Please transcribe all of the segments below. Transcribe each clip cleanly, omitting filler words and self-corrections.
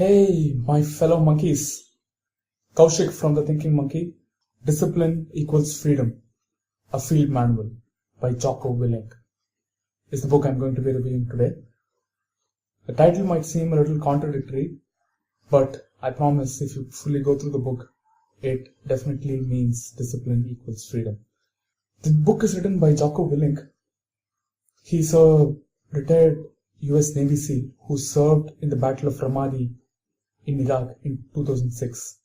Hey, my fellow monkeys. Kaushik from the Thinking Monkey. Discipline equals freedom. A field manual by Jocko Willink is the book I'm going to be reviewing today. The title might seem a little contradictory, but I promise if you fully go through the book, it definitely means discipline equals freedom. The book is written by Jocko Willink. He's a retired US Navy SEAL who served in the Battle of Ramadi in Iraq in 2006.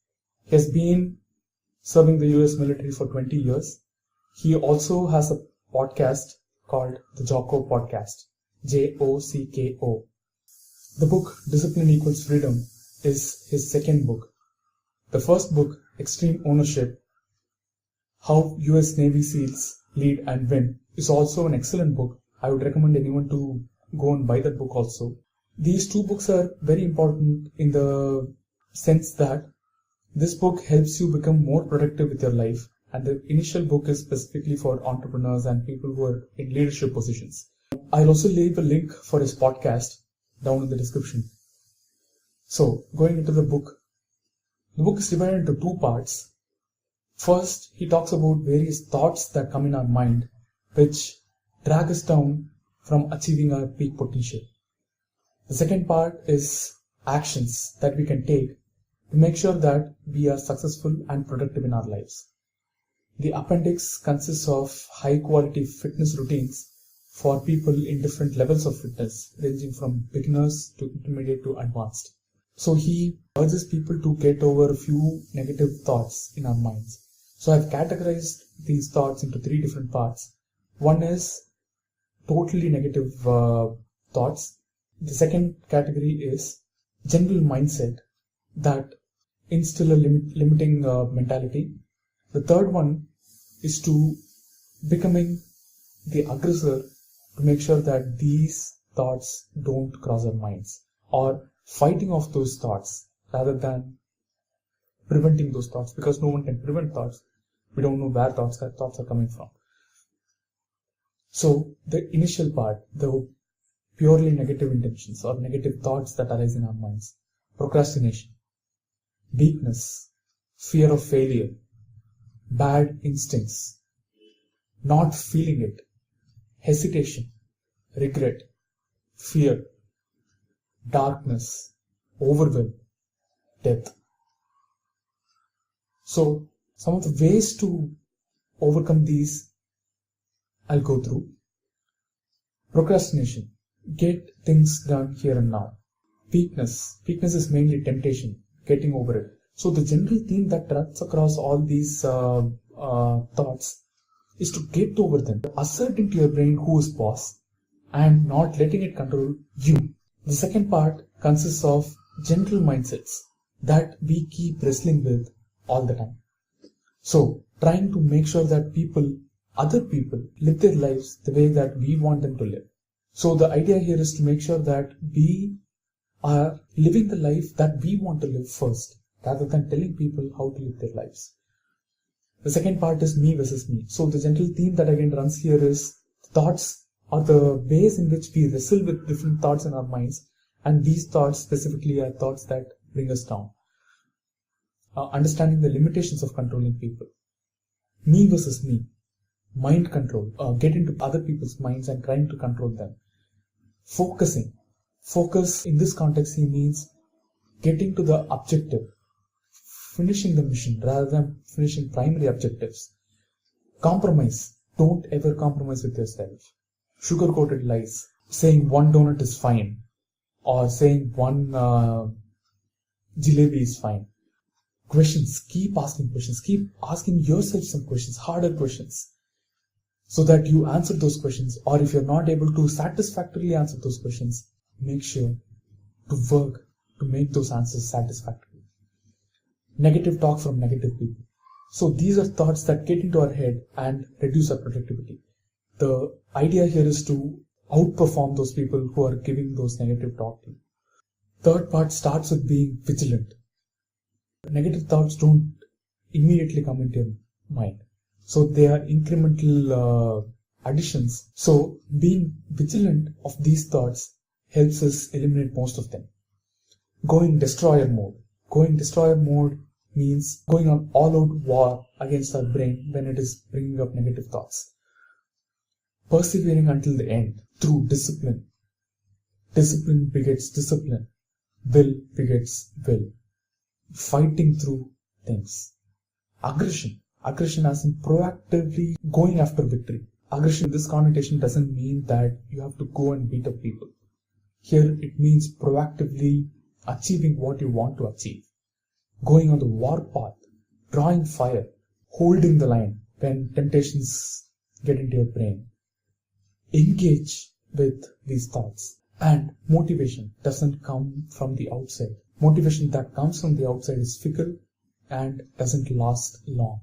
He has been serving the US military for 20 years. He also has a podcast called the Jocko Podcast, Jocko. The book Discipline Equals Freedom is his second book. The first book, Extreme Ownership, How US Navy SEALs Lead and Win, is also an excellent book. I would recommend anyone to go and buy that book also. These two books are very important in the sense that this book helps you become more productive with your life, and the initial book is specifically for entrepreneurs and people who are in leadership positions. I'll also leave a link for his podcast down in the description. So, going into the book is divided into two parts. First, he talks about various thoughts that come in our mind which drag us down from achieving our peak potential. The second part is actions that we can take to make sure that we are successful and productive in our lives. The appendix consists of high quality fitness routines for people in different levels of fitness, ranging from beginners to intermediate to advanced. So he urges people to get over a few negative thoughts in our minds. So I've categorized these thoughts into three different parts. One is totally negative thoughts. The second category is general mindset that instill a limiting mentality. The third one is to becoming the aggressor to make sure that these thoughts don't cross our minds, or fighting off those thoughts rather than preventing those thoughts, because no one can prevent thoughts. We don't know where thoughts are coming from. So the initial part, the purely negative intentions or negative thoughts that arise in our minds: procrastination, weakness, fear of failure, bad instincts, not feeling it, hesitation, regret, fear, darkness, overwhelm, death. So some of the ways to overcome these I'll go through. Procrastination, get things done here and now. Weakness is mainly temptation, getting over it. So the general theme that runs across all these thoughts is to get over them, asserting to your brain who is boss and not letting it control you. The second part consists of general mindsets that we keep wrestling with all the time. So trying to make sure that other people live their lives the way that we want them to live. So the idea here is to make sure that we are living the life that we want to live first, rather than telling people how to live their lives. The second part is me versus me. So the general theme that again runs here is thoughts are the ways in which we wrestle with different thoughts in our minds, and these thoughts specifically are thoughts that bring us down. Understanding the limitations of controlling people. Me versus me. Mind control, get into other people's minds and trying to control them. Focusing. Focus in this context, he means getting to the objective, finishing the mission rather than finishing primary objectives. Compromise. Don't ever compromise with yourself. Sugar-coated lies. Saying one donut is fine, or saying one jalebi is fine. Questions. Keep asking questions. Keep asking yourself some questions, harder questions, so that you answer those questions. Or if you're not able to satisfactorily answer those questions, make sure to work to make those answers satisfactory. Negative talk from negative people. So these are thoughts that get into our head and reduce our productivity. The idea here is to outperform those people who are giving those negative talk to you. Third part starts with being vigilant. Negative thoughts don't immediately come into your mind. So they are incremental additions. So being vigilant of these thoughts helps us eliminate most of them. Going destroyer mode. Going destroyer mode means going on all-out war against our brain when it is bringing up negative thoughts. Persevering until the end through discipline. Discipline begets discipline. Will begets will. Fighting through things. Aggression. Aggression as in proactively going after victory. Aggression in this connotation doesn't mean that you have to go and beat up people. Here it means proactively achieving what you want to achieve. Going on the war path, drawing fire, holding the line when temptations get into your brain. Engage with these thoughts. And motivation doesn't come from the outside. Motivation that comes from the outside is fickle and doesn't last long.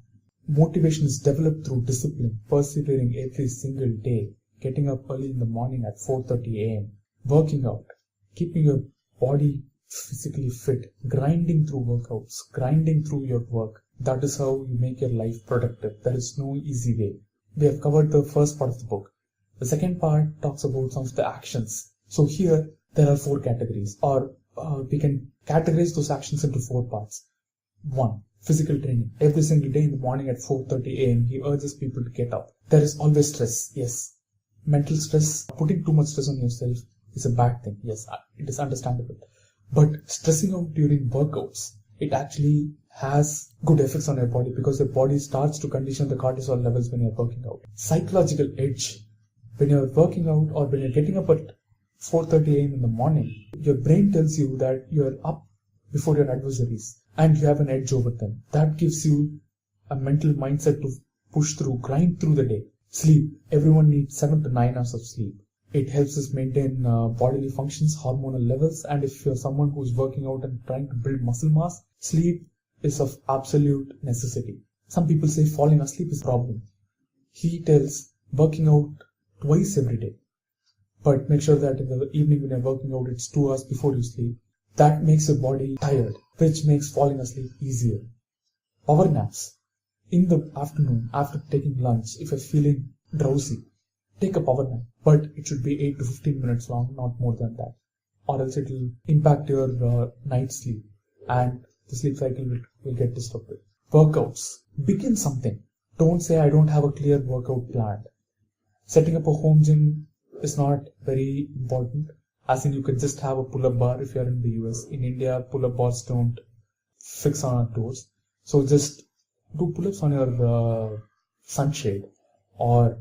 Motivation is developed through discipline, persevering every single day, getting up early in the morning at 4:30 a.m., working out, keeping your body physically fit, grinding through workouts, grinding through your work. That is how you make your life productive. There is no easy way. We have covered the first part of the book. The second part talks about some of the actions. So here there are 4 categories, or we can categorize those actions into 4 parts. 1. Physical training. Every single day in the morning at 4:30 a.m. he urges people to get up. There is always stress. Yes. Mental stress, putting too much stress on yourself is a bad thing. Yes, it is understandable. But stressing out during workouts, it actually has good effects on your body because your body starts to condition the cortisol levels when you're working out. Psychological edge. When you're working out or when you're getting up at 4:30 a.m. in the morning, your brain tells you that you're up before your adversaries and you have an edge over them. That gives you a mental mindset to push through, grind through the day. Sleep. Everyone needs 7 to 9 hours of sleep. It helps us maintain bodily functions, hormonal levels, and if you're someone who's working out and trying to build muscle mass, sleep is of absolute necessity. Some people say falling asleep is a problem. He tells working out twice every day. But make sure that in the evening when you're working out, it's 2 hours before you sleep. That makes your body tired, which makes falling asleep easier. Power naps. In the afternoon, after taking lunch, if you're feeling drowsy, take a power nap. But it should be 8 to 15 minutes long, not more than that. Or else it will impact your night sleep and the sleep cycle will get disrupted. Workouts. Begin something. Don't say I don't have a clear workout planned. Setting up a home gym is not very important, as in you can just have a pull-up bar if you're in the US. In India, pull-up bars don't fix on our doors. So just do pull-ups on your sunshade, or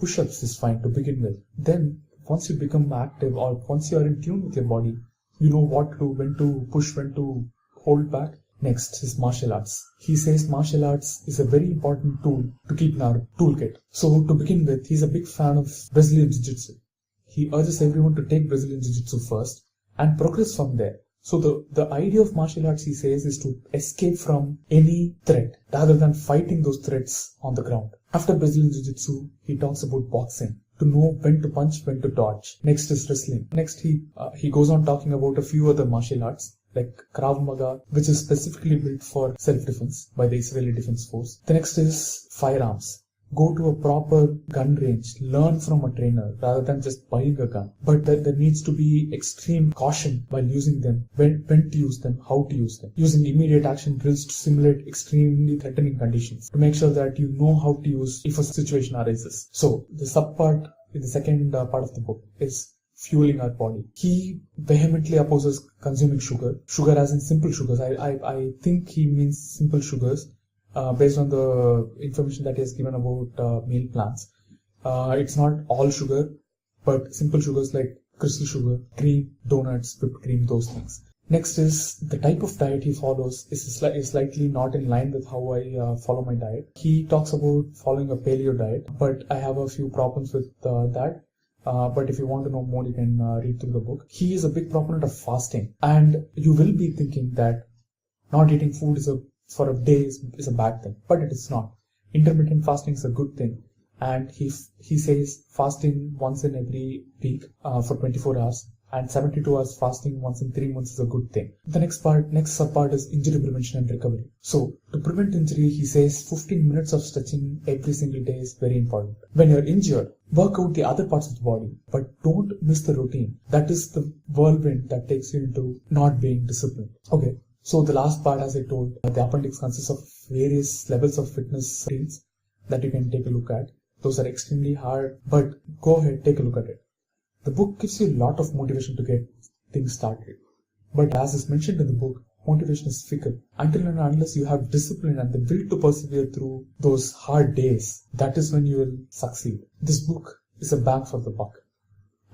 push-ups is fine to begin with. Then once you become active or once you are in tune with your body, you know what to do, when to push, when to hold back. Next is martial arts. He says martial arts is a very important tool to keep in our toolkit. So to begin with, he's a big fan of Brazilian Jiu-Jitsu. He urges everyone to take Brazilian Jiu-Jitsu first and progress from there. So the idea of martial arts, he says, is to escape from any threat rather than fighting those threats on the ground. After Brazilian Jiu-Jitsu, he talks about boxing, to know when to punch, when to dodge. Next is wrestling. Next, he goes on talking about a few other martial arts, like Krav Maga, which is specifically built for self-defense by the Israeli Defense Force. The next is firearms. Go to a proper gun range, learn from a trainer rather than just buying a gun. But there needs to be extreme caution while using them, when to use them, how to use them. Using immediate action drills to simulate extremely threatening conditions to make sure that you know how to use if a situation arises. So the subpart in the second part of the book is fueling our body. He vehemently opposes consuming sugar. Sugar as in simple sugars. I think he means simple sugars. Based on the information that he has given about meal plans. It's not all sugar, but simple sugars like crystal sugar, cream, donuts, whipped cream, those things. Next is the type of diet he follows is slightly not in line with how I follow my diet. He talks about following a paleo diet, but I have a few problems with that. But if you want to know more, you can read through the book. He is a big proponent of fasting, and you will be thinking that not eating food for a day is a bad thing, but it is not. Intermittent fasting is a good thing, and he says fasting once in every week for 24 hours and 72 hours fasting once in 3 months is a good thing. The next sub-part is injury prevention and recovery. So to prevent injury, he says 15 minutes of stretching every single day is very important. When you're injured, work out the other parts of the body, but don't miss the routine. That is the whirlwind that takes you into not being disciplined. Okay, so the last part, as I told, the appendix consists of various levels of fitness routines that you can take a look at. Those are extremely hard, but go ahead, take a look at it. The book gives you a lot of motivation to get things started. But as is mentioned in the book, motivation is fickle. Until and unless you have discipline and the will to persevere through those hard days, that is when you will succeed. This book is a bang for the buck.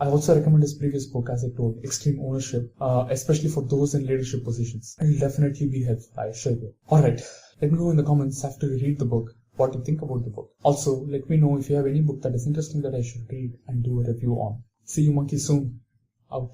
I also recommend his previous book, as I told, Extreme Ownership, especially for those in leadership positions. It will definitely be helpful, I assure you. Alright, let me know in the comments after you read the book what you think about the book. Also, let me know if you have any book that is interesting that I should read and do a review on. See you monkeys soon. Out.